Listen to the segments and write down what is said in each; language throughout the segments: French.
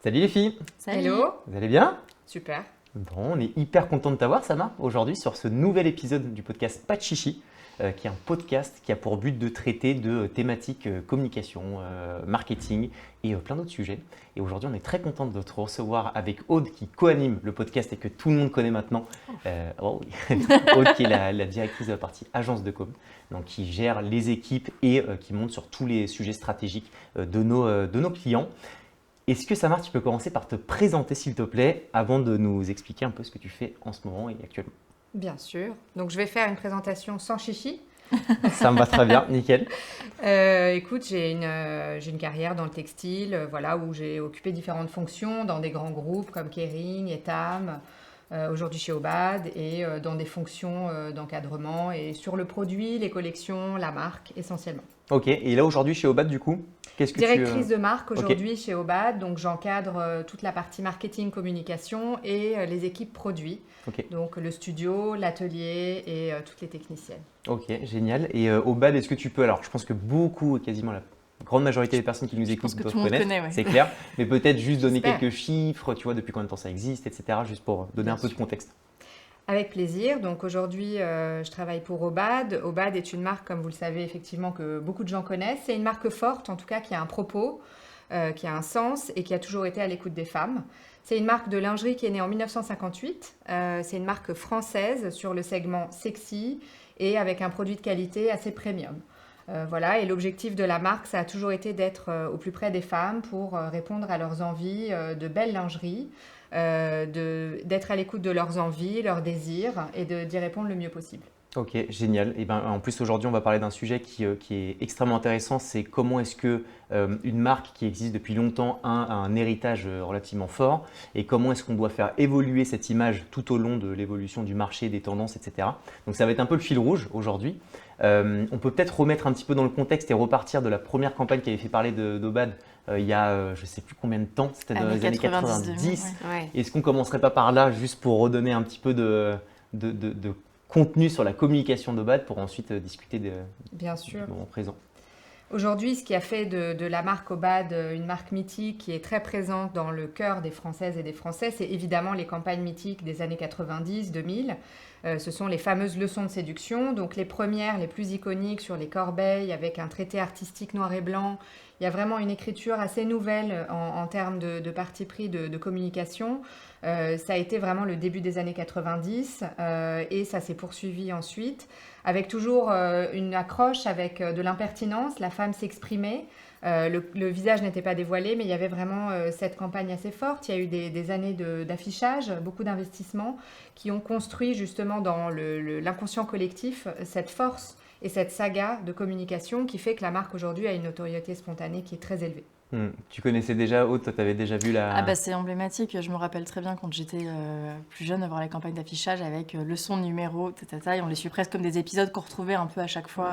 Salut les filles, Salut. Hello, vous allez bien? super. Bon, on est hyper content de t'avoir, Sama, aujourd'hui sur ce nouvel épisode du podcast Pas de Chichi, qui est un podcast qui a pour but de traiter de thématiques communication, marketing et plein d'autres sujets. Et aujourd'hui, on est très content de te recevoir avec Aude qui co-anime le podcast et que tout le monde connaît maintenant. Oh oui. Aude qui est la directrice de la partie agence de com, donc qui gère les équipes et qui monte sur tous les sujets stratégiques de nos clients. Est-ce que Samar, tu peux commencer par te présenter s'il te plaît, avant de nous expliquer un peu ce que tu fais en ce moment et actuellement? Bien sûr. Donc, je vais faire une présentation sans chichi. Ça me va très bien, nickel. Écoute, j'ai une carrière dans le textile, voilà, où j'ai occupé différentes fonctions dans des grands groupes comme Kering, Etam, aujourd'hui chez Obad, et dans des fonctions d'encadrement et sur le produit, les collections, la marque essentiellement. Ok, et là aujourd'hui chez Obad, du coup, qu'est-ce que Directrice de marque Ok. aujourd'hui chez Obad, donc j'encadre toute la partie marketing, communication et les équipes produits, Ok, donc le studio, l'atelier et toutes les techniciennes. ok, génial. Et Obad, est-ce que tu peux, alors je pense que beaucoup, quasiment la grande majorité des personnes qui nous écoutent pense que doivent tout le monde connaître, connaît, ouais. c'est clair, mais peut-être juste donner J'espère. quelques chiffres, tu vois, depuis combien de temps ça existe, etc., juste pour donner Bien un peu de sûr. contexte. Avec plaisir. Donc aujourd'hui, je travaille pour Obad. Obad est une marque, comme vous le savez, effectivement, que beaucoup de gens connaissent. C'est une marque forte, en tout cas, qui a un propos, qui a un sens et qui a toujours été à l'écoute des femmes. C'est une marque de lingerie qui est née en 1958. C'est une marque française sur le segment sexy et avec un produit de qualité assez premium. Voilà, et l'objectif de la marque, ça a toujours été d'être au plus près des femmes pour répondre à leurs envies de belle lingerie, d'être à l'écoute de leurs envies, leurs désirs et d'y répondre le mieux possible. Ok, génial. Et ben, en plus, aujourd'hui, on va parler d'un sujet qui est extrêmement intéressant. C'est comment est-ce que une marque qui existe depuis longtemps a un héritage relativement fort et comment est-ce qu'on doit faire évoluer cette image tout au long de l'évolution du marché, des tendances, etc. Donc, ça va être un peu le fil rouge aujourd'hui. On peut peut-être remettre un petit peu dans le contexte et repartir de la première campagne qui avait fait parler d'Obad il y a je ne sais plus combien de temps, c'était dans les années 90. Ouais. Est-ce qu'on ne commencerait pas par là, juste pour redonner un petit peu de contenu sur la communication d'Obad pour ensuite discuter Bien sûr. du moment présent? Aujourd'hui, ce qui a fait de la marque Obad une marque mythique qui est très présente dans le cœur des Françaises et des Français, c'est évidemment les campagnes mythiques des années 90-2000. Ce sont les fameuses leçons de séduction, donc les premières, les plus iconiques sur les corbeilles avec un traité artistique noir et blanc. Il y a vraiment une écriture assez nouvelle en termes de parti pris de communication. Ça a été vraiment le début des années 90 et ça s'est poursuivi ensuite avec toujours une accroche avec de l'impertinence. La femme s'exprimait, le visage n'était pas dévoilé, mais il y avait vraiment cette campagne assez forte. Il y a eu des années d'affichage, beaucoup d'investissements qui ont construit justement dans l'inconscient collectif cette force et cette saga de communication qui fait que la marque aujourd'hui a une notoriété spontanée qui est très élevée. Tu connaissais déjà Aude, toi tu avais déjà vu la… Ah bah c'est emblématique, je me rappelle très bien quand j'étais plus jeune avoir les campagnes d'affichage avec leçon, numéro, tatata, et on les suit presque comme des épisodes qu'on retrouvait un peu à chaque fois.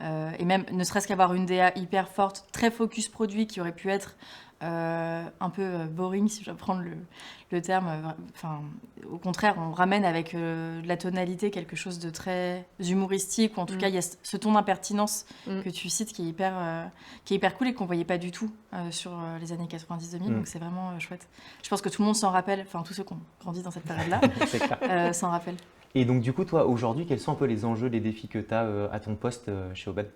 Et même ne serait-ce qu'avoir une DA hyper forte, très focus produit qui aurait pu être un peu boring si je dois prendre le terme. Enfin, au contraire, on ramène avec de la tonalité quelque chose de très humoristique, ou en tout cas il y a ce ton d'impertinence que tu cites qui est hyper cool et qu'on voyait pas du tout sur les années 90-2000, donc c'est vraiment chouette. Je pense que tout le monde s'en rappelle, enfin tous ceux qui ont grandi dans cette période-là C'est clair. s'en rappellent. Et donc du coup, toi aujourd'hui, quels sont un peu les enjeux, les défis que tu as à ton poste chez Obad?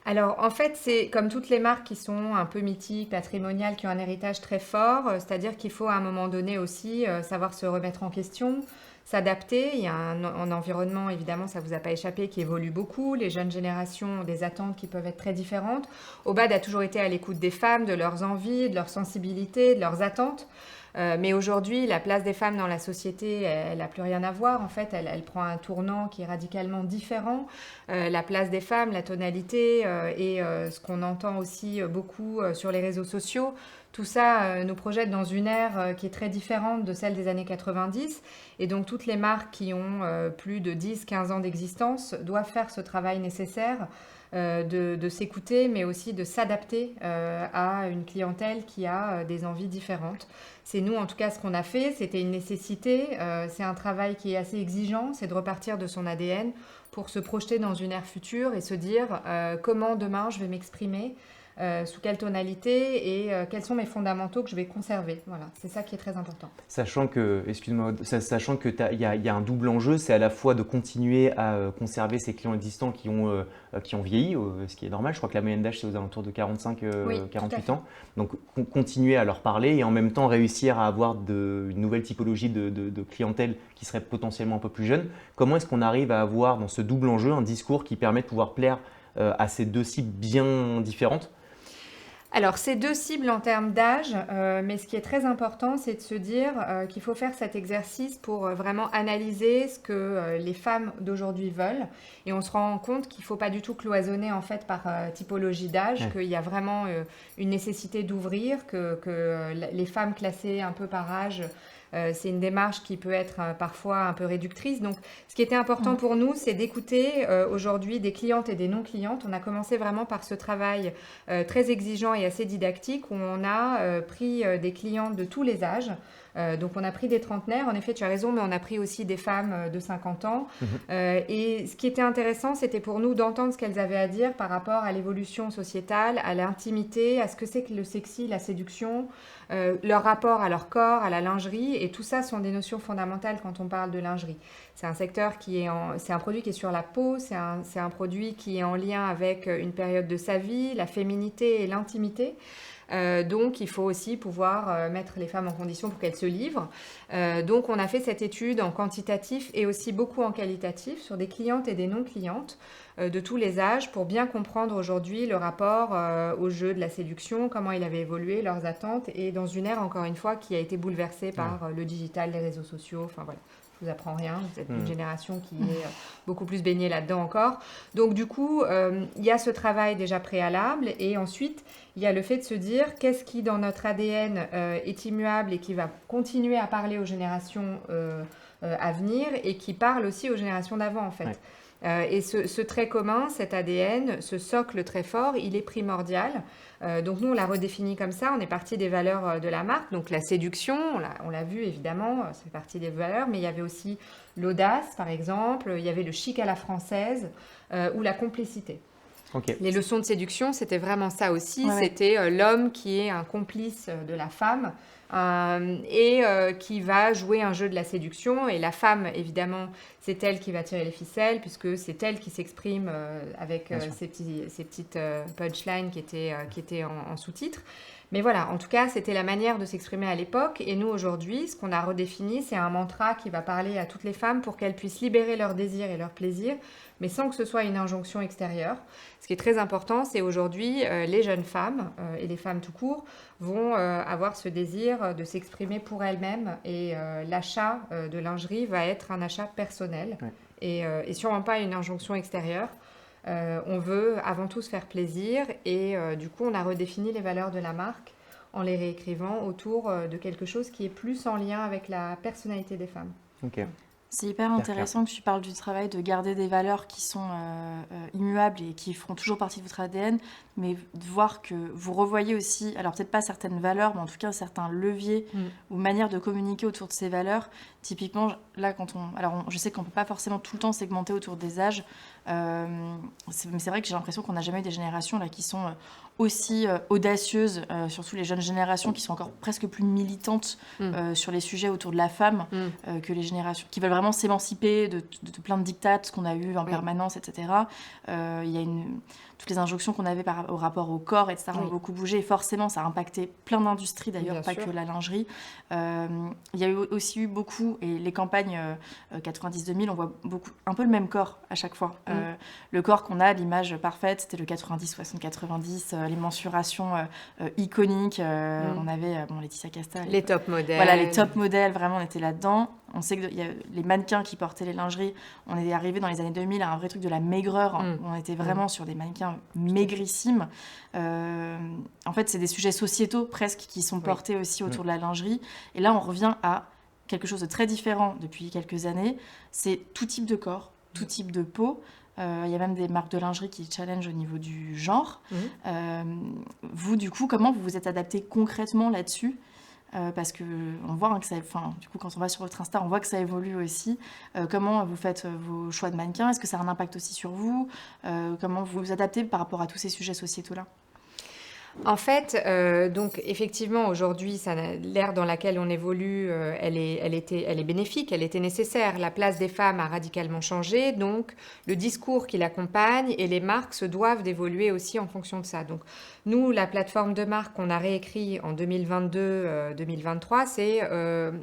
Alors, en fait, c'est comme toutes les marques qui sont un peu mythiques, patrimoniales, qui ont un héritage très fort, c'est-à-dire qu'il faut à un moment donné aussi savoir se remettre en question, s'adapter. Il y a un environnement, évidemment, ça ne vous a pas échappé, qui évolue beaucoup. Les jeunes générations ont des attentes qui peuvent être très différentes. Obad a toujours été à l'écoute des femmes, de leurs envies, de leurs sensibilités, de leurs attentes. Mais aujourd'hui, la place des femmes dans la société, elle n'a plus rien à voir. En fait, elle prend un tournant qui est radicalement différent. La place des femmes, la tonalité et ce qu'on entend aussi beaucoup sur les réseaux sociaux, tout ça nous projette dans une ère qui est très différente de celle des années 90. Et donc, toutes les marques qui ont plus de 10-15 ans d'existence doivent faire ce travail nécessaire de s'écouter, mais aussi de s'adapter à une clientèle qui a des envies différentes. C'est nous, en tout cas, ce qu'on a fait. C'était une nécessité. C'est un travail qui est assez exigeant. C'est de repartir de son ADN pour se projeter dans une ère future et se dire comment demain je vais m'exprimer sous quelle tonalité et quels sont mes fondamentaux que je vais conserver. Voilà, c'est ça qui est très important. Sachant que, excuse-moi, sachant que il y a un double enjeu, c'est à la fois de continuer à conserver ces clients existants qui ont vieilli, ce qui est normal. Je crois que la moyenne d'âge c'est aux alentours de 45-48 ans. Donc continuer à leur parler et en même temps réussir à avoir une nouvelle typologie de clientèle qui serait potentiellement un peu plus jeune. Comment est-ce qu'on arrive à avoir dans ce double enjeu un discours qui permet de pouvoir plaire à ces deux cibles bien différentes? Alors, c'est deux cibles en termes d'âge, mais ce qui est très important, c'est de se dire qu'il faut faire cet exercice pour vraiment analyser ce que les femmes d'aujourd'hui veulent. Et on se rend compte qu'il ne faut pas du tout cloisonner en fait par typologie d'âge, qu'il y a vraiment une nécessité d'ouvrir, que les femmes classées un peu par âge, c'est une démarche qui peut être parfois un peu réductrice. Donc, ce qui était important pour nous, c'est d'écouter aujourd'hui des clientes et des non-clientes. On a commencé vraiment par ce travail très exigeant et assez didactique où on a pris des clientes de tous les âges. Donc, on a pris des trentenaires. En effet, tu as raison, mais on a pris aussi des femmes de 50 ans. Et ce qui était intéressant, c'était pour nous d'entendre ce qu'elles avaient à dire par rapport à l'évolution sociétale, à l'intimité, à ce que c'est que le sexy, la séduction, leur rapport à leur corps, à la lingerie. Et tout ça sont des notions fondamentales quand on parle de lingerie. C'est un secteur c'est un produit qui est sur la peau, c'est un produit qui est en lien avec une période de sa vie, la féminité et l'intimité. Donc, il faut aussi pouvoir mettre les femmes en condition pour qu'elles se livrent. Donc, on a fait cette étude en quantitatif et aussi beaucoup en qualitatif sur des clientes et des non-clientes de tous les âges pour bien comprendre aujourd'hui le rapport au jeu de la séduction, comment il avait évolué, leurs attentes et dans une ère, encore une fois, qui a été bouleversée par le digital, les réseaux sociaux, enfin voilà. Je vous apprends rien, vous êtes une génération qui est beaucoup plus baignée là-dedans encore. Donc du coup, il y a ce travail déjà préalable et ensuite, il y a le fait de se dire qu'est-ce qui dans notre ADN est immuable et qui va continuer à parler aux générations à venir et qui parle aussi aux générations d'avant en fait. Et ce trait commun, cet ADN, ce socle très fort, il est primordial. Donc nous, on l'a redéfini comme ça. On est parti des valeurs de la marque. Donc la séduction, on l'a vu évidemment, ça fait partie des valeurs. Mais il y avait aussi l'audace, par exemple. Il y avait le chic à la française ou la complicité. Les leçons de séduction, c'était vraiment ça aussi. C'était l'homme qui est un complice de la femme. Et qui va jouer un jeu de la séduction. Et la femme, évidemment, c'est elle qui va tirer les ficelles, puisque c'est elle qui s'exprime avec ces petites punchlines qui étaient en sous-titres. Mais voilà, en tout cas, c'était la manière de s'exprimer à l'époque. Et nous, aujourd'hui, ce qu'on a redéfini, c'est un mantra qui va parler à toutes les femmes pour qu'elles puissent libérer leurs désirs et leurs plaisirs, mais sans que ce soit une injonction extérieure. Ce qui est très important, c'est aujourd'hui, les jeunes femmes et les femmes tout court vont avoir ce désir de s'exprimer pour elles-mêmes. Et l'achat de lingerie va être un achat personnel et sûrement pas une injonction extérieure. On veut avant tout se faire plaisir et du coup on a redéfini les valeurs de la marque en les réécrivant autour de quelque chose qui est plus en lien avec la personnalité des femmes. C'est hyper intéressant que tu parles du travail de garder des valeurs qui sont immuables et qui feront toujours partie de votre ADN, mais de voir que vous revoyez aussi, alors peut-être pas certaines valeurs, mais en tout cas certains leviers ou manières de communiquer autour de ces valeurs. Typiquement, là, je sais qu'on ne peut pas forcément tout le temps segmenter autour des âges, mais c'est vrai que j'ai l'impression qu'on n'a jamais eu des générations là, qui sont aussi audacieuses, surtout les jeunes générations qui sont encore presque plus militantes sur les sujets autour de la femme que les générations qui veulent vraiment s'émanciper de plein de dictates qu'on a eu en permanence, etc. Il y a toutes les injonctions qu'on avait au rapport au corps, etc. ont beaucoup bougé et forcément ça a impacté plein d'industries d'ailleurs, pas que la lingerie. Il y a aussi eu beaucoup, et les campagnes 90-2000, on voit un peu le même corps à chaque fois. Le corps qu'on a, l'image parfaite, c'était le 90-60-90, les mensurations iconiques. On avait Laetitia Casta. Les top modèles. Voilà, les top modèles, vraiment on était là-dedans. On sait qu'il y a les mannequins qui portaient les lingeries. On est arrivé dans les années 2000 à un vrai truc de la maigreur. On était vraiment sur des mannequins maigrissimes. En fait, c'est des sujets sociétaux presque qui sont portés aussi autour de la lingerie. Et là, on revient à quelque chose de très différent depuis quelques années. C'est tout type de corps, tout type de peau. Il y a même des marques de lingerie qui challenge au niveau du genre. Vous, du coup, comment vous vous êtes adapté concrètement là-dessus ? Parce qu'on voit que du coup, quand on va sur votre Insta, on voit que ça évolue aussi. Comment vous faites vos choix de mannequins ? Est-ce que ça a un impact aussi sur vous ? Comment vous vous adaptez par rapport à tous ces sujets sociétaux-là ? En fait, donc effectivement, aujourd'hui, l'ère dans laquelle on évolue, elle est bénéfique, elle était nécessaire. La place des femmes a radicalement changé, donc le discours qui l'accompagne et les marques se doivent d'évoluer aussi en fonction de ça. Donc nous, la plateforme de marque qu'on a réécrit en 2022-2023, c'est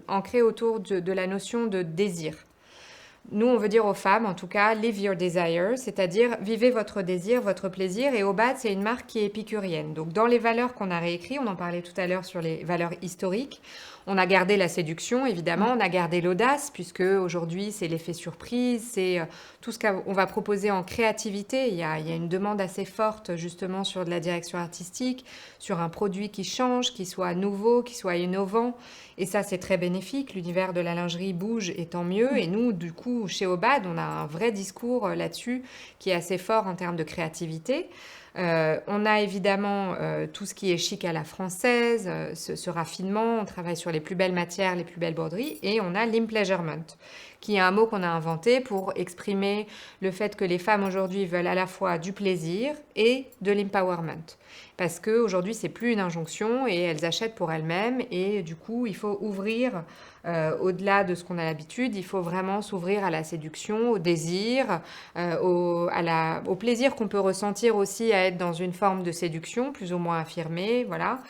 ancré autour de la notion de désir. Nous, on veut dire aux femmes, en tout cas, live your desire, c'est-à-dire vivez votre désir, votre plaisir. Et Obad, c'est une marque qui est épicurienne. Donc, dans les valeurs qu'on a réécrites, on en parlait tout à l'heure sur les valeurs historiques, on a gardé la séduction, évidemment, on a gardé l'audace, puisque aujourd'hui, c'est l'effet surprise, c'est tout ce qu'on va proposer en créativité. Il y a une demande assez forte, justement, sur de la direction artistique, sur un produit qui change, qui soit nouveau, qui soit innovant. Et ça, c'est très bénéfique. L'univers de la lingerie bouge et tant mieux. Et nous, du coup, chez Obad, on a un vrai discours là-dessus qui est assez fort en termes de créativité. On a évidemment tout ce qui est chic à la française, ce raffinement. On travaille sur les plus belles matières, les plus belles broderies. Et on a l'impleasurement, qui est un mot qu'on a inventé pour exprimer le fait que les femmes aujourd'hui veulent à la fois du plaisir et de l'empowerment. Parce qu'aujourd'hui, c'est plus une injonction et elles achètent pour elles-mêmes. Et du coup, il faut ouvrir au-delà de ce qu'on a l'habitude. Il faut vraiment s'ouvrir à la séduction, au désir, au plaisir qu'on peut ressentir aussi à être dans une forme de séduction, plus ou moins affirmée. Voilà.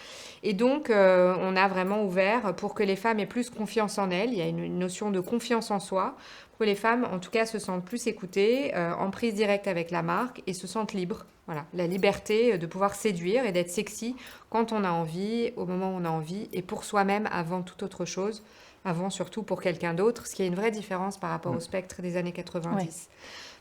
Et donc, on a vraiment ouvert pour que les femmes aient plus confiance en elles. Il y a une notion de confiance en soi, pour que les femmes, en tout cas, se sentent plus écoutées, en prise directe avec la marque et se sentent libres. Voilà, la liberté de pouvoir séduire et d'être sexy quand on a envie, au moment où on a envie, et pour soi-même avant toute autre chose, avant surtout pour quelqu'un d'autre, ce qui est une vraie différence par rapport au spectre des années 90. Ouais.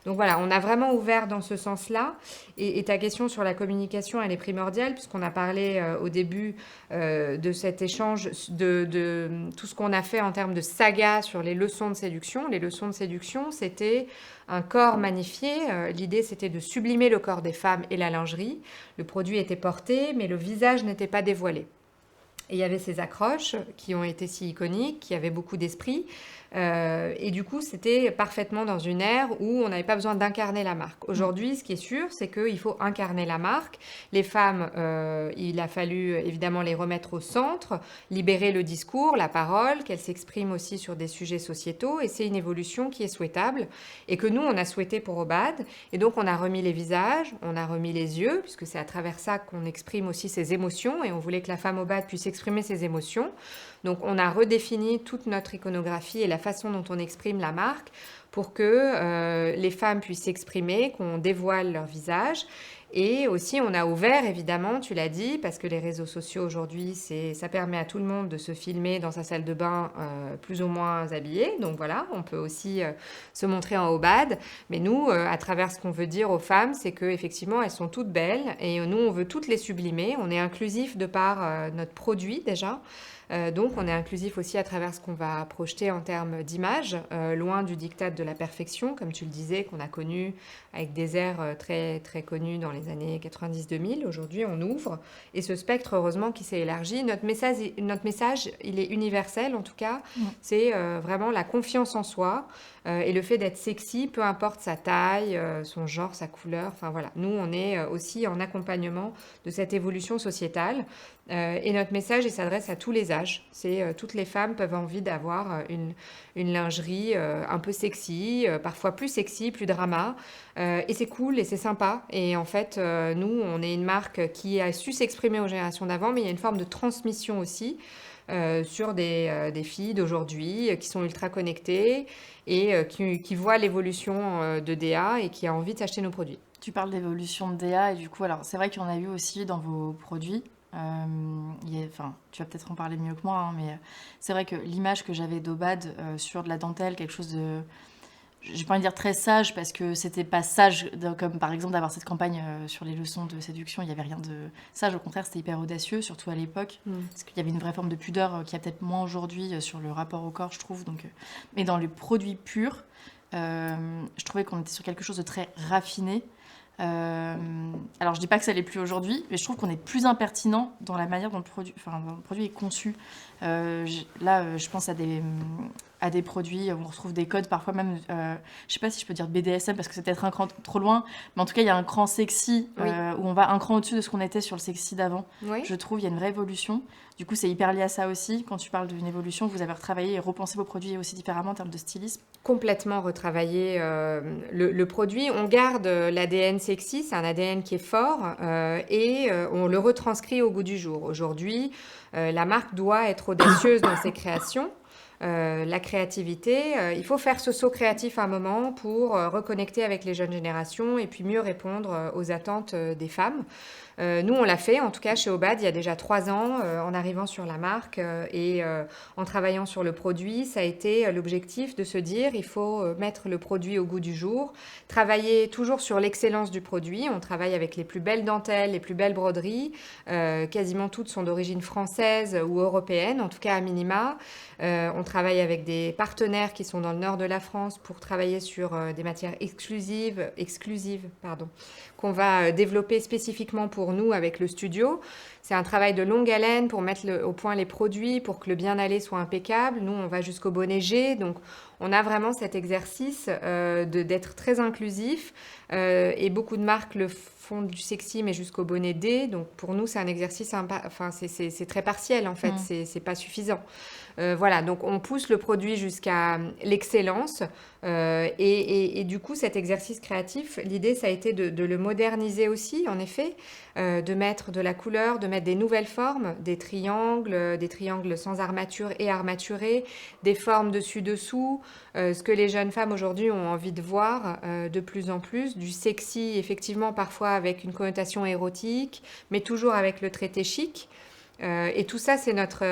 Donc voilà, on a vraiment ouvert dans ce sens-là. Et ta question sur la communication, elle est primordiale, puisqu'on a parlé au début de cet échange de tout ce qu'on a fait en termes de saga sur les leçons de séduction. Les leçons de séduction, c'était un corps magnifié. L'idée, c'était de sublimer le corps des femmes et la lingerie. Le produit était porté, mais le visage n'était pas dévoilé. Et il y avait ces accroches qui ont été si iconiques, qui avaient beaucoup d'esprit. Et du coup, c'était parfaitement dans une ère où on n'avait pas besoin d'incarner la marque. Aujourd'hui, ce qui est sûr, c'est qu'il faut incarner la marque. Les femmes, il a fallu évidemment les remettre au centre, libérer le discours, la parole, qu'elles s'expriment aussi sur des sujets sociétaux. Et c'est une évolution qui est souhaitable et que nous, on a souhaité pour Obad. Et donc, on a remis les visages, on a remis les yeux, puisque c'est à travers ça qu'on exprime aussi ses émotions. Et on voulait que la femme Obad puisse exprimer ses émotions. Donc, on a redéfini toute notre iconographie et la façon dont on exprime la marque pour que les femmes puissent s'exprimer, qu'on dévoile leur visage. Et aussi, on a ouvert, évidemment, tu l'as dit, parce que les réseaux sociaux aujourd'hui, ça permet à tout le monde de se filmer dans sa salle de bain plus ou moins habillée. Donc voilà, on peut aussi se montrer en Obad. Mais nous, à travers ce qu'on veut dire aux femmes, c'est qu'effectivement, elles sont toutes belles et nous, on veut toutes les sublimer. On est inclusif de par notre produit déjà. Donc, on est inclusif aussi à travers ce qu'on va projeter en termes d'image, loin du diktat de la perfection, comme tu le disais, qu'on a connu avec des airs très, très connus dans les années 90-2000. Aujourd'hui, on ouvre. Et ce spectre, heureusement, qui s'est élargi. Notre message, il est universel, en tout cas. C'est vraiment la confiance en soi et le fait d'être sexy, peu importe sa taille, son genre, sa couleur. Enfin, voilà. Nous, on est aussi en accompagnement de cette évolution sociétale. Et notre message, il s'adresse à tous les âges. C'est toutes les femmes peuvent avoir envie d'avoir une lingerie un peu sexy, parfois plus sexy, plus drama. Et c'est cool et c'est sympa. Et en fait, nous, on est une marque qui a su s'exprimer aux générations d'avant, mais il y a une forme de transmission aussi sur des filles d'aujourd'hui qui sont ultra connectées et qui voient l'évolution de DA et qui a envie de s'acheter nos produits. Tu parles d'évolution de DA et du coup, alors c'est vrai qu'il y en a eu aussi dans vos produits. Tu vas peut-être en parler mieux que moi, hein, mais c'est vrai que l'image que j'avais d'Obad sur de la dentelle, quelque chose de, j'ai pas envie de dire très sage, parce que c'était pas sage, comme par exemple d'avoir cette campagne sur les leçons de séduction, il y avait rien de sage, au contraire c'était hyper audacieux, surtout à l'époque, parce qu'il y avait une vraie forme de pudeur qui a peut-être moins aujourd'hui sur le rapport au corps, je trouve. Donc, mais dans les produits purs, je trouvais qu'on était sur quelque chose de très raffiné. Alors je dis pas que ça l'est plus aujourd'hui, mais je trouve qu'on est plus impertinent dans la manière dont le produit est conçu. Je pense à à des produits, on retrouve des codes parfois même, je ne sais pas si je peux dire BDSM parce que c'est peut-être un cran trop loin, mais en tout cas il y a un cran sexy Oui. où on va un cran au-dessus de ce qu'on était sur le sexy d'avant. Oui. Je trouve il y a une vraie évolution. Du coup c'est hyper lié à ça aussi. Quand tu parles d'une évolution, vous avez retravaillé et repensé vos produits aussi différemment en termes de stylisme. Complètement retravailler le produit. On garde l'ADN sexy, c'est un ADN qui est fort et on le retranscrit au goût du jour. Aujourd'hui, la marque doit être audacieuse dans ses créations. La créativité, il faut faire ce saut créatif à un moment pour reconnecter avec les jeunes générations et puis mieux répondre aux attentes des femmes. Nous, on l'a fait, en tout cas chez Obad, il y a déjà 3 ans, en arrivant sur la marque et en travaillant sur le produit. Ça a été l'objectif de se dire, il faut mettre le produit au goût du jour, travailler toujours sur l'excellence du produit. On travaille avec les plus belles dentelles, les plus belles broderies. Quasiment toutes sont d'origine française ou européenne, en tout cas à minima. On travaille avec des partenaires qui sont dans le nord de la France pour travailler sur des matières exclusives, qu'on va développer spécifiquement pour nous avec le studio. C'est un travail de longue haleine pour mettre au point les produits, pour que le bien-aller soit impeccable. Nous, on va jusqu'au bonnet G, donc on a vraiment cet exercice d'être très inclusif et beaucoup de marques le font du sexy mais jusqu'au bonnet D. Donc pour nous, c'est un exercice, c'est très partiel en fait, c'est pas suffisant. Voilà, donc on pousse le produit jusqu'à l'excellence et du coup cet exercice créatif, l'idée ça a été de le moderniser aussi en effet, de mettre de la couleur, de mettre des nouvelles formes, des triangles sans armature et armaturés, des formes dessus-dessous, ce que les jeunes femmes aujourd'hui ont envie de voir de plus en plus, du sexy effectivement parfois avec une connotation érotique, mais toujours avec le traité chic. Et tout ça, c'est notre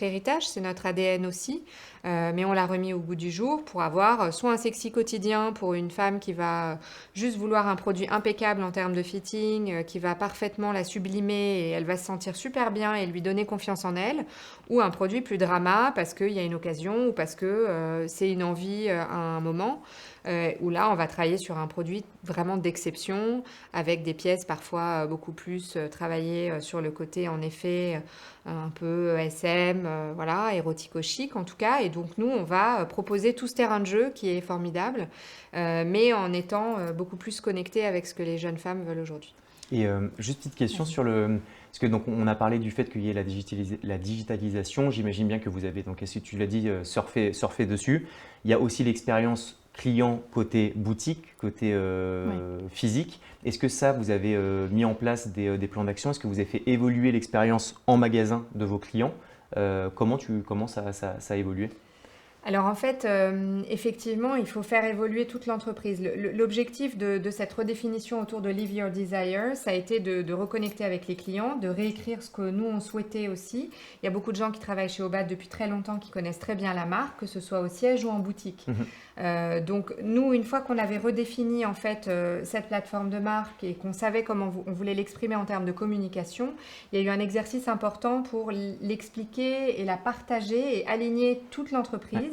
héritage, c'est notre ADN aussi, mais on l'a remis au goût du jour pour avoir soit un sexy quotidien pour une femme qui va juste vouloir un produit impeccable en termes de fitting, qui va parfaitement la sublimer et elle va se sentir super bien et lui donner confiance en elle, ou un produit plus drama parce qu'il y a une occasion ou parce que c'est une envie à un moment. Où là, on va travailler sur un produit vraiment d'exception, avec des pièces parfois beaucoup plus travaillées sur le côté, en effet, un peu SM, voilà, érotico-chic en tout cas. Et donc, nous, on va proposer tout ce terrain de jeu qui est formidable, mais en étant beaucoup plus connecté avec ce que les jeunes femmes veulent aujourd'hui. Et juste petite question sur le… Parce que donc, on a parlé du fait qu'il y ait la digitalisation. J'imagine bien que vous avez, donc, est-ce que tu l'as dit, surfé dessus. Il y a aussi l'expérience client côté boutique, côté physique. Est-ce que ça, vous avez mis en place des plans d'action? Est-ce que vous avez fait évoluer l'expérience en magasin de vos clients? Comment ça a évolué? Alors en fait, effectivement, il faut faire évoluer toute l'entreprise. L'objectif de cette redéfinition autour de Live Your Desire, ça a été de reconnecter avec les clients, de réécrire ce que nous on souhaitait aussi. Il y a beaucoup de gens qui travaillent chez Obad depuis très longtemps, qui connaissent très bien la marque, que ce soit au siège ou en boutique. Donc nous, une fois qu'on avait redéfini en fait cette plateforme de marque et qu'on savait comment on voulait l'exprimer en termes de communication, il y a eu un exercice important pour l'expliquer et la partager et aligner toute l'entreprise.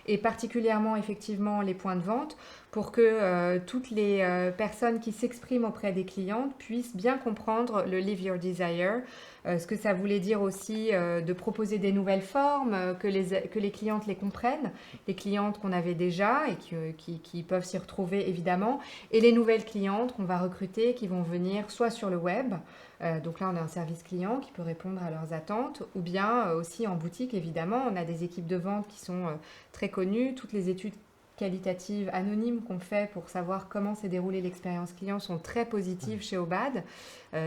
Et particulièrement effectivement les points de vente pour que toutes les personnes qui s'expriment auprès des clientes puissent bien comprendre le Live Your Desire, ce que ça voulait dire aussi de proposer des nouvelles formes, que les clientes les comprennent, les clientes qu'on avait déjà et qui peuvent s'y retrouver évidemment, et les nouvelles clientes qu'on va recruter qui vont venir soit sur le web, donc là on a un service client qui peut répondre à leurs attentes, ou bien aussi en boutique évidemment. On a des équipes de vente qui sont très connues, toutes les études qualitatives anonymes qu'on fait pour savoir comment s'est déroulée l'expérience client sont très positives chez Obad.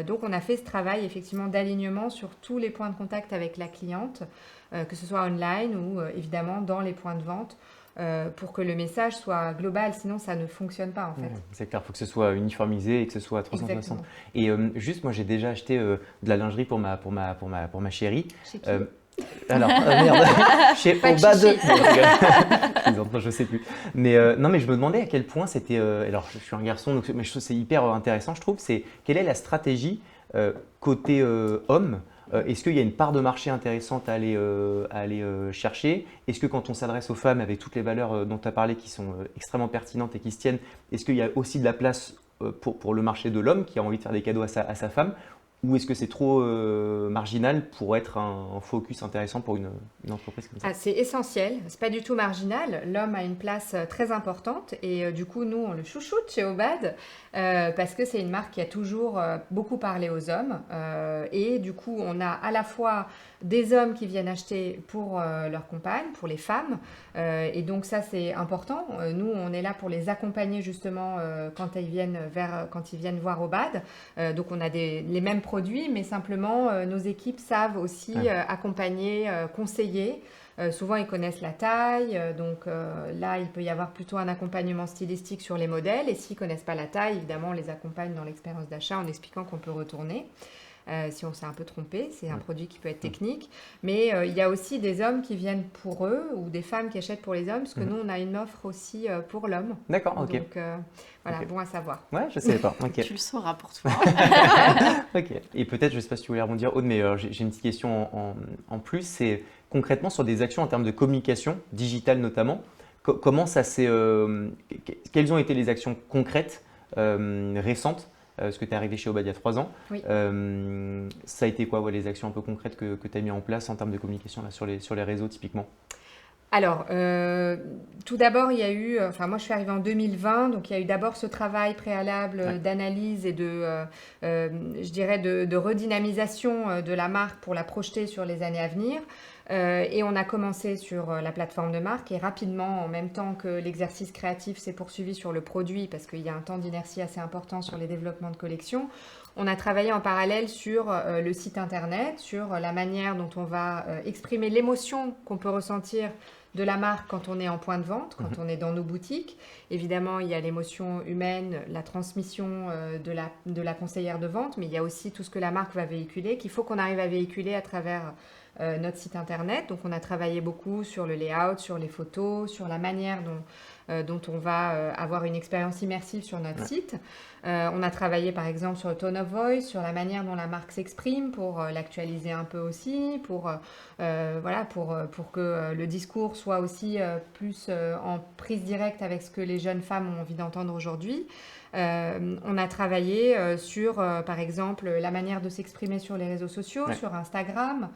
Donc on a fait ce travail effectivement d'alignement sur tous les points de contact avec la cliente, que ce soit online ou évidemment dans les points de vente, pour que le message soit global, sinon ça ne fonctionne pas en fait. C'est clair, il faut que ce soit uniformisé et que ce soit 360. Exactement. Et juste, moi j'ai déjà acheté de la lingerie pour ma chérie. Chez qui Alors, merde, chez Obad. Non, je sais plus. Mais non, mais je me demandais à quel point c'était. Alors, je suis un garçon, donc, mais je trouve que c'est hyper intéressant. Je trouve, c'est quelle est la stratégie côté homme. Est-ce qu'il y a une part de marché intéressante à aller chercher? Est-ce que quand on s'adresse aux femmes avec toutes les valeurs dont tu as parlé qui sont extrêmement pertinentes et qui se tiennent, est-ce qu'il y a aussi de la place pour le marché de l'homme qui a envie de faire des cadeaux à sa femme? ou est-ce que c'est trop marginal pour être un focus intéressant pour une entreprise comme ça? Ah, c'est essentiel, c'est pas du tout marginal. L'homme a une place très importante et du coup, nous, on le chouchoute chez Obad parce que c'est une marque qui a toujours beaucoup parlé aux hommes et du coup, on a à la fois des hommes qui viennent acheter pour leurs compagnes, pour les femmes et donc ça, c'est important. Nous, on est là pour les accompagner justement quand ils viennent voir Obad. Donc, on a les mêmes produits, mais simplement, nos équipes savent aussi accompagner, conseiller. Souvent, ils connaissent la taille, donc là, il peut y avoir plutôt un accompagnement stylistique sur les modèles. Et s'ils ne connaissent pas la taille, évidemment, on les accompagne dans l'expérience d'achat en expliquant qu'on peut retourner. Si on s'est un peu trompé, c'est un produit qui peut être technique. Mais il y a aussi des hommes qui viennent pour eux ou des femmes qui achètent pour les hommes, parce que nous, on a une offre aussi pour l'homme. D'accord, ok. Donc voilà, bon à savoir. Ouais, je ne savais pas. Ok. Tu le sauras pour toi. Ok. Et peut-être, je ne sais pas si tu voulais rebondir, Aude, mais j'ai une petite question en plus. C'est concrètement sur des actions en termes de communication, digitale notamment. Comment ça s'est. Quelles ont été les actions concrètes récentes? Parce que tu es arrivé chez Obad il y a 3 ans. Oui. Ça a été quoi les actions un peu concrètes que tu as mis en place en termes de communication là, sur les réseaux typiquement? Alors, tout d'abord, il y a eu, moi je suis arrivée en 2020, donc il y a eu d'abord ce travail préalable d'analyse et je dirais de redynamisation de la marque pour la projeter sur les années à venir. Et on a commencé sur la plateforme de marque et rapidement, en même temps que l'exercice créatif s'est poursuivi sur le produit, parce qu'il y a un temps d'inertie assez important sur les développements de collection, on a travaillé en parallèle sur le site internet, sur la manière dont on va exprimer l'émotion qu'on peut ressentir de la marque quand on est en point de vente, quand on est dans nos boutiques. Évidemment, il y a l'émotion humaine, la transmission de la conseillère de vente, mais il y a aussi tout ce que la marque va véhiculer, qu'il faut qu'on arrive à véhiculer à travers notre site internet. Donc, on a travaillé beaucoup sur le layout, sur les photos, sur la manière dont on va avoir une expérience immersive sur notre site. On a travaillé par exemple sur le tone of voice, sur la manière dont la marque s'exprime pour l'actualiser un peu aussi, pour que le discours soit aussi plus en prise directe avec ce que les jeunes femmes ont envie d'entendre aujourd'hui. On a travaillé sur, par exemple, la manière de s'exprimer sur les réseaux sociaux, sur Instagram,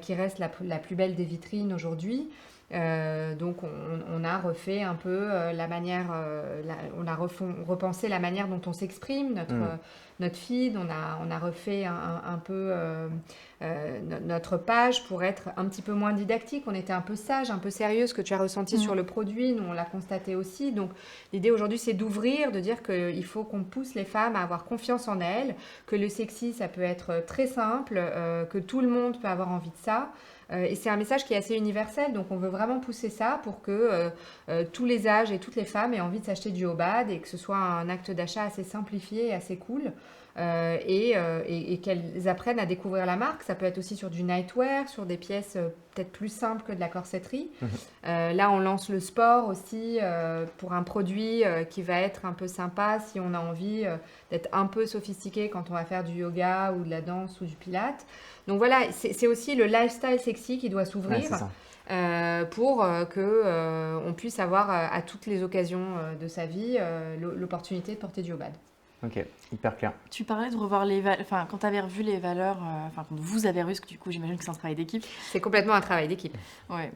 qui reste la plus belle des vitrines aujourd'hui. Donc on a refait un peu la manière, on a repensé la manière dont on s'exprime, notre feed, on a refait un peu notre page pour être un petit peu moins didactique. On était un peu sage, un peu sérieux, ce que tu as ressenti sur le produit, nous on l'a constaté aussi. Donc l'idée aujourd'hui c'est d'ouvrir, de dire qu'il faut qu'on pousse les femmes à avoir confiance en elles, que le sexy ça peut être très simple, que tout le monde peut avoir envie de ça. Et c'est un message qui est assez universel, donc on veut vraiment pousser ça pour que tous les âges et toutes les femmes aient envie de s'acheter du Obad et que ce soit un acte d'achat assez simplifié et assez cool. Et qu'elles apprennent à découvrir la marque. Ça peut être aussi sur du nightwear, sur des pièces peut-être plus simples que de la corsetterie. Là, on lance le sport aussi pour un produit qui va être un peu sympa si on a envie d'être un peu sophistiqué quand on va faire du yoga ou de la danse ou du pilate. Donc voilà, c'est aussi le lifestyle sexy qui doit s'ouvrir pour qu'on puisse avoir à toutes les occasions de sa vie l'opportunité de porter du Obad. Ok, hyper clair. Tu parlais de revoir les valeurs, enfin quand tu avais revu les valeurs, quand vous avez revu, parce que du coup j'imagine que c'est un travail d'équipe. C'est complètement un travail d'équipe. Ouais.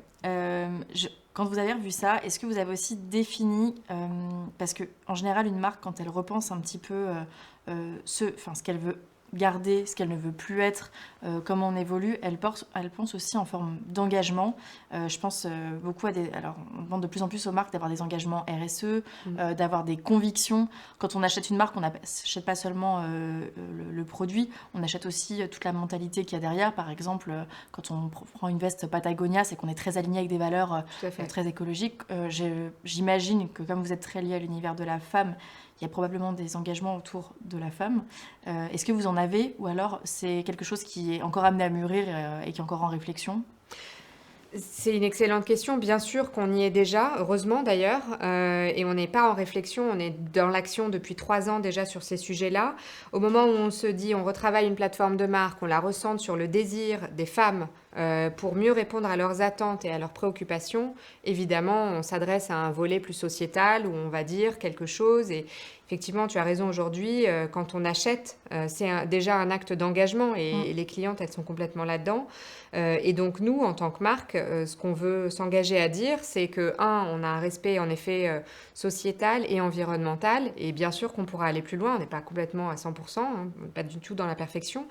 Quand vous avez revu ça, est-ce que vous avez aussi défini, parce que en général une marque quand elle repense un petit peu ce qu'elle veut garder, ce qu'elle ne veut plus être, comment on évolue, elle pense aussi en forme d'engagement. Je pense beaucoup alors on demande de plus en plus aux marques d'avoir des engagements RSE, d'avoir des convictions. Quand on achète une marque, on n'achète pas seulement le produit, on achète aussi toute la mentalité qu'il y a derrière. Par exemple, quand on prend une veste Patagonia, c'est qu'on est très aligné avec des valeurs très écologiques. J'imagine que comme vous êtes très lié à l'univers de la femme, il y a probablement des engagements autour de la femme. Est-ce que vous en avez ou alors c'est quelque chose qui est encore amené à mûrir et qui est encore en réflexion ? C'est une excellente question. Bien sûr qu'on y est déjà, heureusement d'ailleurs, et on n'est pas en réflexion, on est dans l'action depuis 3 ans déjà sur ces sujets-là. Au moment où on se dit, on retravaille une plateforme de marque, on la recentre sur le désir des femmes pour mieux répondre à leurs attentes et à leurs préoccupations, évidemment, on s'adresse à un volet plus sociétal où on va dire quelque chose. Et effectivement, tu as raison, aujourd'hui, quand on achète, c'est déjà un acte d'engagement et les clientes, elles sont complètement là-dedans. Et donc, nous, en tant que marque, ce qu'on veut s'engager à dire, c'est que, on a un respect, en effet, sociétal et environnemental. Et bien sûr qu'on pourra aller plus loin, on n'est pas complètement à 100%, hein, pas du tout dans la perfection.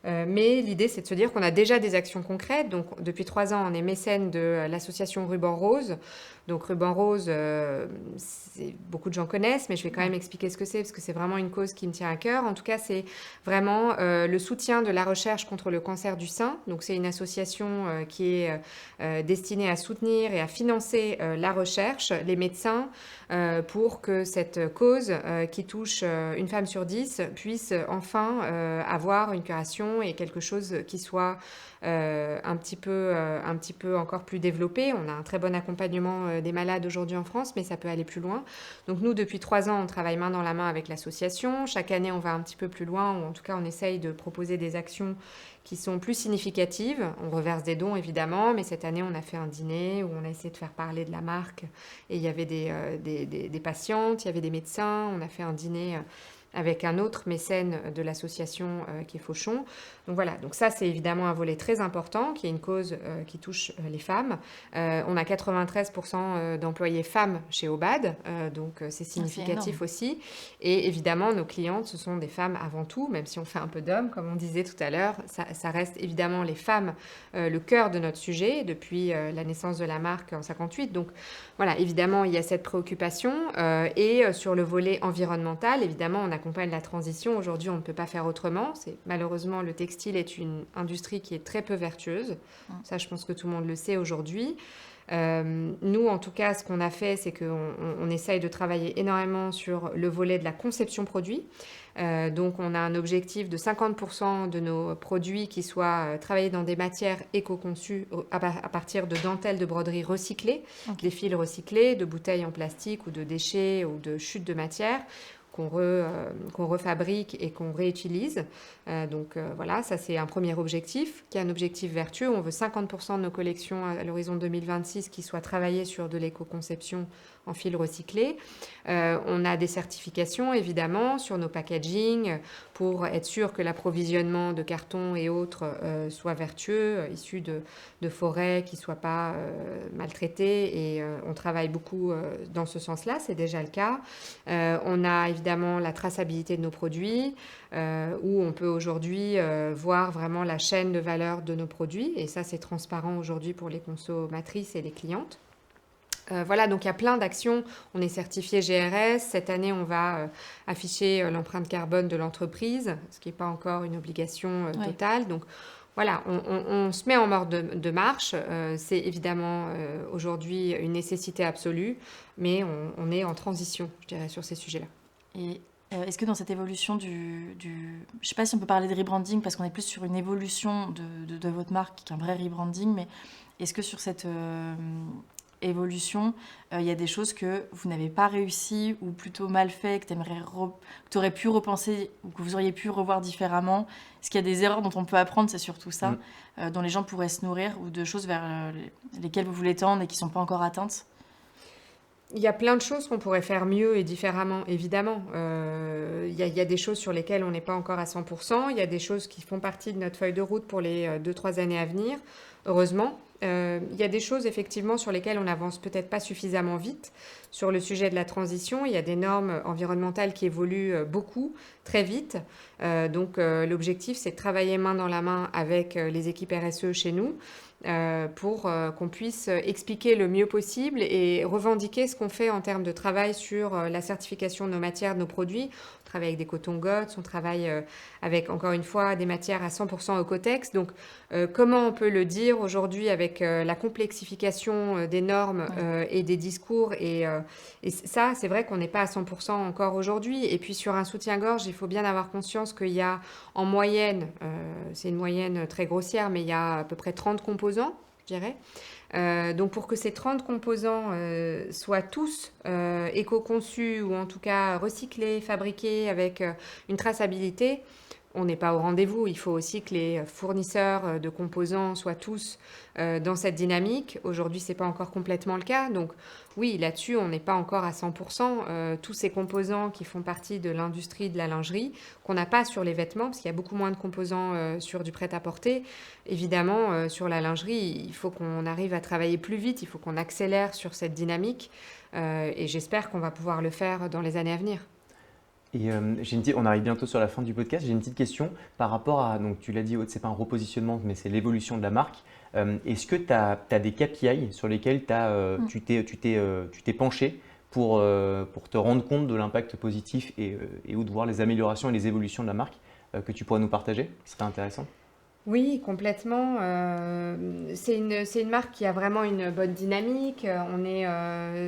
Mais l'idée, c'est de se dire qu'on a déjà des actions concrètes. Donc, depuis 3 ans, on est mécène de l'association Ruban Rose. Donc, Ruban Rose, beaucoup de gens connaissent, mais je vais quand même expliquer ce que c'est, parce que c'est vraiment une cause qui me tient à cœur. En tout cas, c'est vraiment le soutien de la recherche contre le cancer du sein. Donc, c'est une association qui est destinée à soutenir et à financer la recherche, les médecins, pour que cette cause qui touche une femme sur 10 puisse enfin avoir une curation et quelque chose qui soit un petit peu encore plus développé. On a un très bon accompagnement des malades aujourd'hui en France, mais ça peut aller plus loin. Donc nous, depuis 3 ans, on travaille main dans la main avec l'association. Chaque année, on va un petit peu plus loin, ou en tout cas, on essaye de proposer des actions qui sont plus significatives. On reverse des dons, évidemment, mais cette année, on a fait un dîner où on a essayé de faire parler de la marque. Et il y avait des patientes, il y avait des médecins. On a fait un dîner avec un autre mécène de l'association qui est Fauchon. Donc voilà, donc ça c'est évidemment un volet très important, qui est une cause qui touche les femmes. On a 93% d'employés femmes chez Obad, donc c'est significatif aussi. Et évidemment, nos clientes, ce sont des femmes avant tout, même si on fait un peu d'hommes, comme on disait tout à l'heure. Ça reste évidemment les femmes le cœur de notre sujet depuis la naissance de la marque en 58. Donc voilà, évidemment, il y a cette préoccupation. Et sur le volet environnemental, évidemment, on accompagne la transition. Aujourd'hui, on ne peut pas faire autrement. Malheureusement, le textile est une industrie qui est très peu vertueuse. Ça, je pense que tout le monde le sait aujourd'hui. Nous, en tout cas, ce qu'on a fait, c'est qu'on essaye de travailler énormément sur le volet de la conception produit. Donc, on a un objectif de 50% de nos produits qui soient travaillés dans des matières éco-conçues à partir de dentelles de broderie recyclées, des fils recyclés, de bouteilles en plastique ou de déchets ou de chutes de matière qu'on refabrique et qu'on réutilise. Donc voilà, ça c'est un premier objectif, qui est un objectif vertueux. On veut 50% de nos collections à l'horizon 2026 qui soient travaillées sur de l'éco-conception en fil recyclé. On a des certifications évidemment sur nos packaging pour être sûr que l'approvisionnement de carton et autres soit vertueux, issu de forêts qui ne soient pas maltraitées, et on travaille beaucoup dans ce sens-là, c'est déjà le cas. On a évidemment la traçabilité de nos produits, où on peut aujourd'hui voir vraiment la chaîne de valeur de nos produits, et ça c'est transparent aujourd'hui pour les consommatrices et les clientes. Voilà, donc il y a plein d'actions. On est certifié GRS. Cette année, on va afficher l'empreinte carbone de l'entreprise, ce qui n'est pas encore une obligation totale. Donc voilà, on se met en mode de marche. C'est évidemment aujourd'hui une nécessité absolue, mais on est en transition, je dirais, sur ces sujets-là. Et est-ce que dans cette évolution je ne sais pas si on peut parler de rebranding, parce qu'on est plus sur une évolution de votre marque qu'un vrai rebranding, mais est-ce que sur cette évolution, il y a des choses que vous n'avez pas réussi ou plutôt mal fait, que tu aurais pu repenser ou que vous auriez pu revoir différemment? Est-ce qu'il y a des erreurs dont on peut apprendre? C'est surtout ça, dont les gens pourraient se nourrir, ou de choses vers lesquelles vous voulez tendre et qui ne sont pas encore atteintes? Il y a plein de choses qu'on pourrait faire mieux et différemment, évidemment. Il y a des choses sur lesquelles on n'est pas encore à 100%. Il y a des choses qui font partie de notre feuille de route pour les 2-3 années à venir, heureusement. Il y a des choses, effectivement, sur lesquelles on n'avance peut-être pas suffisamment vite. Sur le sujet de la transition, il y a des normes environnementales qui évoluent beaucoup, très vite. Donc, l'objectif, c'est de travailler main dans la main avec les équipes RSE chez nous, pour qu'on puisse expliquer le mieux possible et revendiquer ce qu'on fait en termes de travail sur la certification de nos matières, de nos produits. On travaille avec des cotons GOTS, on travaille avec, encore une fois, des matières à 100% Ocotex. Donc, comment on peut le dire aujourd'hui avec la complexification des normes et des discours, et ça, c'est vrai qu'on n'est pas à 100% encore aujourd'hui. Et puis, sur un soutien-gorge, il faut bien avoir conscience qu'il y a en moyenne, c'est une moyenne très grossière, mais il y a à peu près 30 composants, je dirais. Donc pour que ces 30 composants soient tous éco-conçus, ou en tout cas recyclés, fabriqués avec une traçabilité, on n'est pas au rendez-vous. Il faut aussi que les fournisseurs de composants soient tous dans cette dynamique. Aujourd'hui, ce n'est pas encore complètement le cas. Donc oui, là-dessus, on n'est pas encore à 100%. Tous ces composants qui font partie de l'industrie de la lingerie, qu'on n'a pas sur les vêtements, parce qu'il y a beaucoup moins de composants sur du prêt-à-porter. Évidemment, sur la lingerie, il faut qu'on arrive à travailler plus vite. Il faut qu'on accélère sur cette dynamique. Et j'espère qu'on va pouvoir le faire dans les années à venir. Et on arrive bientôt sur la fin du podcast. J'ai une petite question par rapport à, donc tu l'as dit, ce n'est pas un repositionnement, mais c'est l'évolution de la marque. Est-ce que tu as des KPI sur lesquels tu t'es penché pour te rendre compte de l'impact positif et ou de voir les améliorations et les évolutions de la marque que tu pourrais nous partager? Ce serait intéressant. Oui, complètement. C'est une marque qui a vraiment une bonne dynamique. On est,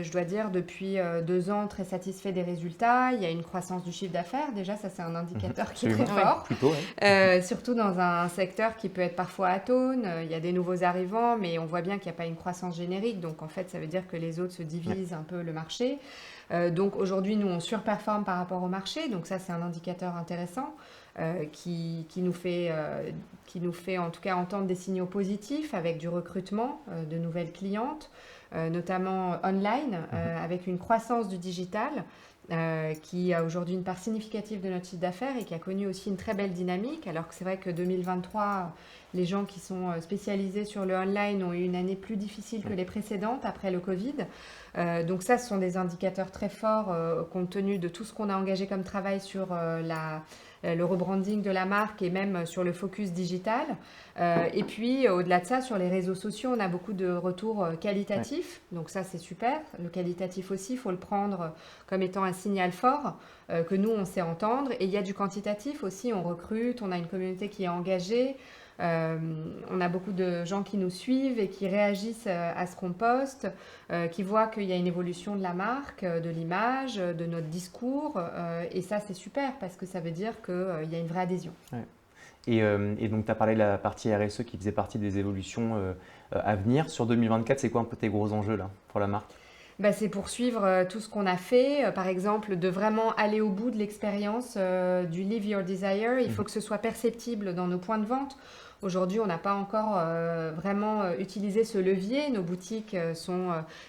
je dois dire, depuis 2 ans très satisfait des résultats. Il y a une croissance du chiffre d'affaires. Déjà, ça, c'est un indicateur qui est très fort. Plutôt, ouais. Surtout dans un secteur qui peut être parfois atone. Il y a des nouveaux arrivants, mais on voit bien qu'il n'y a pas une croissance générique. Donc, en fait, ça veut dire que les autres se divisent un peu le marché. Donc, aujourd'hui, nous, on surperforme par rapport au marché. Donc, ça, c'est un indicateur intéressant. Qui nous fait en tout cas entendre des signaux positifs avec du recrutement de nouvelles clientes, notamment online, avec une croissance du digital qui a aujourd'hui une part significative de notre chiffre d'affaires et qui a connu aussi une très belle dynamique, alors que c'est vrai que 2023, les gens qui sont spécialisés sur le online ont eu une année plus difficile que les précédentes après le Covid. Donc ça, ce sont des indicateurs très forts compte tenu de tout ce qu'on a engagé comme travail sur le rebranding de la marque et même sur le focus digital. Et puis, au-delà de ça, sur les réseaux sociaux, on a beaucoup de retours qualitatifs. Donc ça, c'est super. Le qualitatif aussi, il faut le prendre comme étant un signal fort que nous, on sait entendre. Et il y a du quantitatif aussi. On recrute, on a une communauté qui est engagée. On a beaucoup de gens qui nous suivent et qui réagissent à ce qu'on poste, qui voient qu'il y a une évolution de la marque, de l'image, de notre discours. Et ça, c'est super parce que ça veut dire qu'il y a une vraie adhésion. Ouais. Et donc, tu as parlé de la partie RSE qui faisait partie des évolutions à venir. Sur 2024, c'est quoi un peu tes gros enjeux là, pour la marque? C'est poursuivre tout ce qu'on a fait, par exemple de vraiment aller au bout de l'expérience du Live Your Desire. Il faut que ce soit perceptible dans nos points de vente. Aujourd'hui, on n'a pas encore vraiment utilisé ce levier. Nos boutiques sont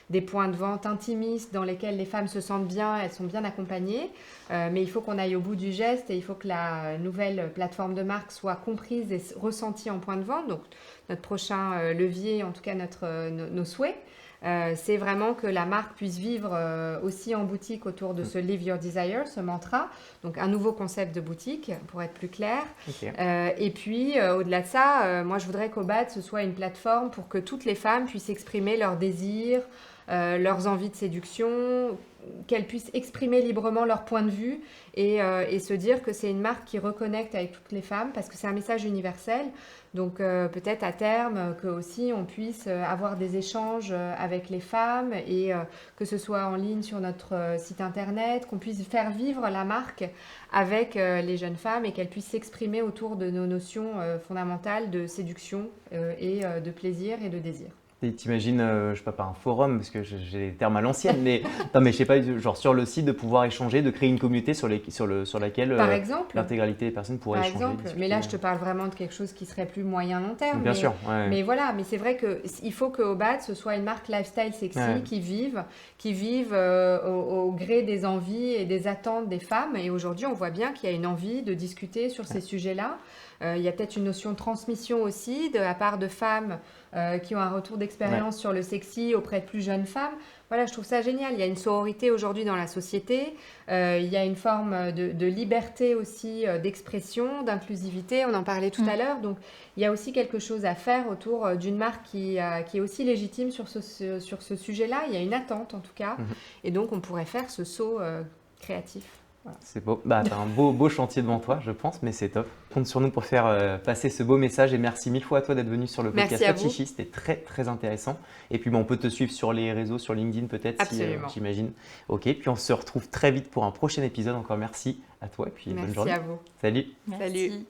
des points de vente intimistes dans lesquels les femmes se sentent bien, elles sont bien accompagnées. Mais il faut qu'on aille au bout du geste et il faut que la nouvelle plateforme de marque soit comprise et ressentie en point de vente. Donc, notre prochain levier, en tout cas nos souhaits, c'est vraiment que la marque puisse vivre aussi en boutique autour de ce Live Your Desire, ce mantra. Donc, un nouveau concept de boutique, pour être plus clair. Okay. Et puis, au-delà de ça, moi, je voudrais qu'Obad, ce soit une plateforme pour que toutes les femmes puissent exprimer leurs désirs, leurs envies de séduction, qu'elles puissent exprimer librement leur point de vue et se dire que c'est une marque qui reconnecte avec toutes les femmes parce que c'est un message universel. Donc peut-être à terme que aussi on puisse avoir des échanges avec les femmes et que ce soit en ligne sur notre site internet, qu'on puisse faire vivre la marque avec les jeunes femmes et qu'elles puissent s'exprimer autour de nos notions fondamentales de séduction et de plaisir et de désir. T'imagines, je sais pas un forum, parce que j'ai les termes à l'ancienne, mais non, mais je sais pas, genre sur le site de pouvoir échanger, de créer une communauté sur laquelle l'intégralité des personnes pourraient échanger. Par exemple, mais là je te parle vraiment de quelque chose qui serait plus moyen long terme. Bien sûr. Ouais. Mais voilà, mais c'est vrai qu'il faut que Obad ce soit une marque lifestyle sexy qui vive au gré des envies et des attentes des femmes. Et aujourd'hui, on voit bien qu'il y a une envie de discuter sur ces sujets-là. Il y a peut-être une notion de transmission aussi de la part de femmes qui ont un retour d'expérience sur le sexy auprès de plus jeunes femmes. Voilà, je trouve ça génial. Il y a une sororité aujourd'hui dans la société. Il y a une forme de liberté aussi, d'expression, d'inclusivité. On en parlait tout à l'heure. Donc, il y a aussi quelque chose à faire autour d'une marque qui est aussi légitime sur ce sujet-là. Il y a une attente en tout cas. Et donc, on pourrait faire ce saut créatif. Voilà. C'est beau. Tu as un beau chantier devant toi, je pense, mais c'est top. Compte sur nous pour faire passer ce beau message et merci mille fois à toi d'être venu sur le podcast Pas de Chichi. C'était très, très intéressant. Et puis, on peut te suivre sur les réseaux, sur LinkedIn peut-être, j'imagine. Ok, puis on se retrouve très vite pour un prochain épisode. Encore merci à toi et puis bonne journée. Merci à vous. Salut. Merci. Salut.